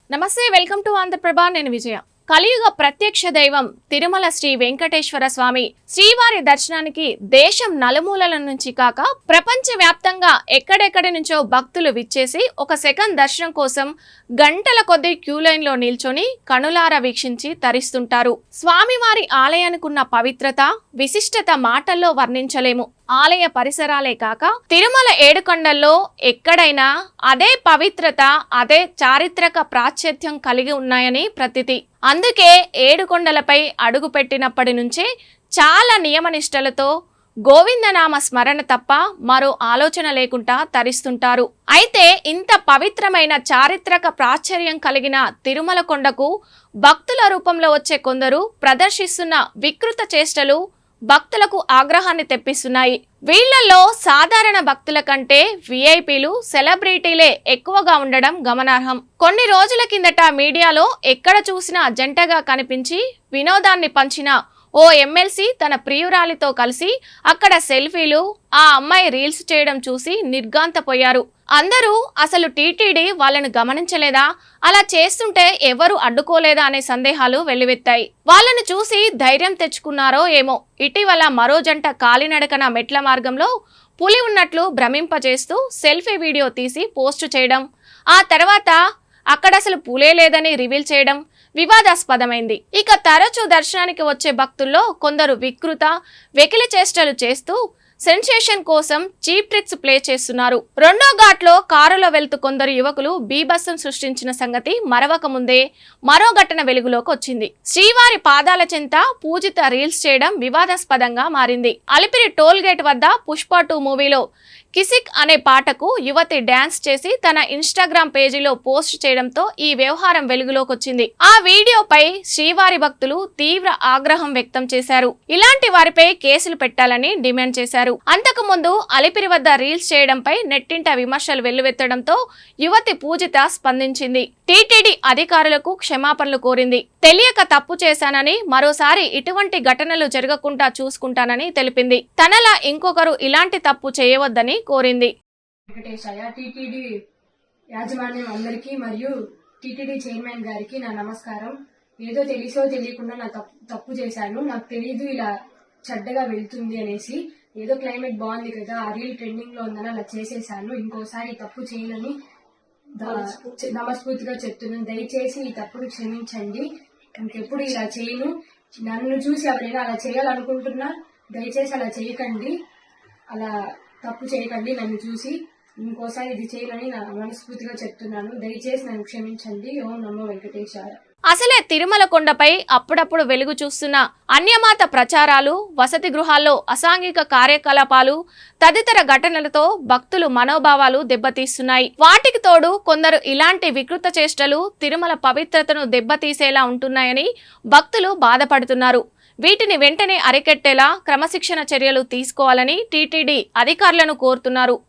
నమస్తే, welcome to Andhraprabha. నేను విజయ. కలియుగ ప్రత్యక్ష దైవం తిరుమల శ్రీ వెంకటేశ్వర స్వామి శ్రీవారి దర్శనానికి దేశం నలుమూలల నుంచి కాక ప్రపంచ వ్యాప్తంగా ఎక్కడెక్కడి నుంచో భక్తులు విచ్చేసి ఒక సెకండ్ దర్శనం కోసం గంటల కొద్దీ క్యూ లైన్ లో నిల్చొని కనులారా వీక్షించి తరిస్తుంటారు. స్వామివారి ఆలయానికున్న పవిత్రత, విశిష్టత మాటల్లో వర్ణించలేము. ఆలయ పరిసరాలే కాక తిరుమల ఏడుకొండల్లో ఎక్కడైనా అదే పవిత్రత, అదే చారిత్రక ప్రాశస్త్యం కలిగి ఉన్నాయని ప్రతీతి. అందుకే ఏడుకొండలపై అడుగు పెట్టినప్పటి నుంచే చాలా నియమనిష్టలతో గోవిందనామ స్మరణ తప్ప మరో ఆలోచన లేకుండా తరిస్తుంటారు. అయితే ఇంత పవిత్రమైన చారిత్రక ప్రాచుర్యం కలిగిన తిరుమల కొండకు భక్తుల రూపంలో వచ్చే కొందరు ప్రదర్శిస్తున్న వికృత చేష్టలు భక్తులకు ఆగ్రహాన్ని తెప్పిస్తున్నాయి. వీళ్లలో సాధారణ భక్తుల కంటే విఐపీలు, సెలబ్రిటీలే ఎక్కువగా ఉండడం గమనార్హం. కొన్ని రోజుల కిందట మీడియాలో ఎక్కడ చూసినా జంటగా కనిపించి వినోదాన్ని పంచిన ఓ ఎమ్మెల్సీ తన ప్రియురాలితో కలిసి అక్కడ సెల్ఫీలు, ఆ అమ్మాయి రీల్స్ చేయడం చూసి నిర్ఘాంతపోయారు. అందరూ అసలు టీటీడీ వాళ్ళను గమనించలేదా, అలా చేస్తుంటే ఎవరు అడ్డుకోలేదా అనే సందేహాలు వెల్లువెత్తాయి. వాళ్ళను చూసి ధైర్యం తెచ్చుకున్నారో ఏమో. ఇటీవల మరో జంట కాలినడకన మెట్ల మార్గంలో పులి ఉన్నట్లు భ్రమింపజేస్తూ సెల్ఫీ వీడియో తీసి పోస్టు చేయడం, ఆ తర్వాత అక్కడ అసలు పులే లేదని రివీల్ చేయడం వివాదాస్పదమైంది. ఇక తరచూ దర్శనానికి వచ్చే భక్తుల్లో కొందరు వికృత, వెకిలి చేష్టలు చేస్తూ సెన్సేషన్ కోసం చీప్ ట్రిక్స్ ప్లే చేస్తున్నారు. రెండో ఘాట్లో కారులో వెళ్తూ కొందరు యువకులు బీభత్సం సృష్టించిన సంగతి మరవక ముందే మరో ఘటన వెలుగులోకి వచ్చింది. శ్రీవారి పాదాల చెంత పూజిత రీల్స్ చేయడం వివాదాస్పదంగా మారింది. అలిపిరి టోల్ గేట్ వద్ద పుష్ప 2 మూవీలో కిసిక్ అనే పాటకు యువతి డ్యాన్స్ చేసి తన ఇన్స్టాగ్రామ్ పేజీలో పోస్ట్ చేయడంతో ఈ వ్యవహారం వెలుగులోకి వచ్చింది. ఆ వీడియోపై శ్రీవారి భక్తులు తీవ్ర ఆగ్రహం వ్యక్తం చేశారు. ఇలాంటి వారిపై కేసులు పెట్టాలని డిమాండ్ చేశారు. అంతకు ముందు అలిపిరి వద్ద రీల్స్ చేయడంపై నెట్టింట విమర్శలు వెల్లువెత్తడంతో యువతి పూజిత స్పందించింది. టీటీడీ అధికారులకు క్షమాపణలు కోరింది. తెలియక తప్పు చేశానని, మరోసారి ఇటువంటి ఘటనలు జరగకుండా చూసుకుంటానని తెలిపింది. తనలా ఇంకొకరు ఇలాంటి తప్పు చేయవద్దని కోరింది. టీటీడీ యాజమాన్యం అందరికీ మరియు టీటీడీ చైర్మన్ గారికి నా నమస్కారం. ఏదో తెలిసో తెలియకుండా నా తప్పు చేశాను. నాకు తెలియదు ఇలా చెడ్డగా వెళ్తుంది అనేసి. ఏదో క్లైమేట్ బాగుంది కదా, ఆ రీల్ ట్రెండింగ్ లో ఉందని అలా చేసేసాను. ఇంకోసారి తప్పు చేయనని నమస్ఫూర్తిగా చెప్తున్నాను. దయచేసి ఈ తప్పును క్షమించండి. ఇంకెప్పుడు ఇలా చేయను. నన్ను చూసి ఎవరైనా అలా చేయాలనుకుంటున్నా దయచేసి అలా చేయకండి. అలా తప్పు చేయకండి. నన్ను చూసి ఇంకోసారి ఇది చేయనని నా మనస్ఫూర్తిగా చెప్తున్నాను. దయచేసి నన్ను క్షమించండి. ఓం నమో వెంకటేశాయ. అసలే తిరుమల కొండపై అప్పుడప్పుడు వెలుగు చూస్తున్న అన్యమాత ప్రచారాలు, వసతి గృహాల్లో అసాంఘిక కార్యకలాపాలు తదితర ఘటనలతో భక్తులు మనోభావాలు దెబ్బతీస్తున్నాయి. వాటికి తోడు కొందరు ఇలాంటి వికృత చేష్టలు తిరుమల పవిత్రతను దెబ్బతీసేలా ఉంటున్నాయని భక్తులు బాధపడుతున్నారు. వీటిని వెంటనే అరికెట్టేలా క్రమశిక్షణ చర్యలు తీసుకోవాలని టీటీడీ అధికారులను కోరుతున్నారు.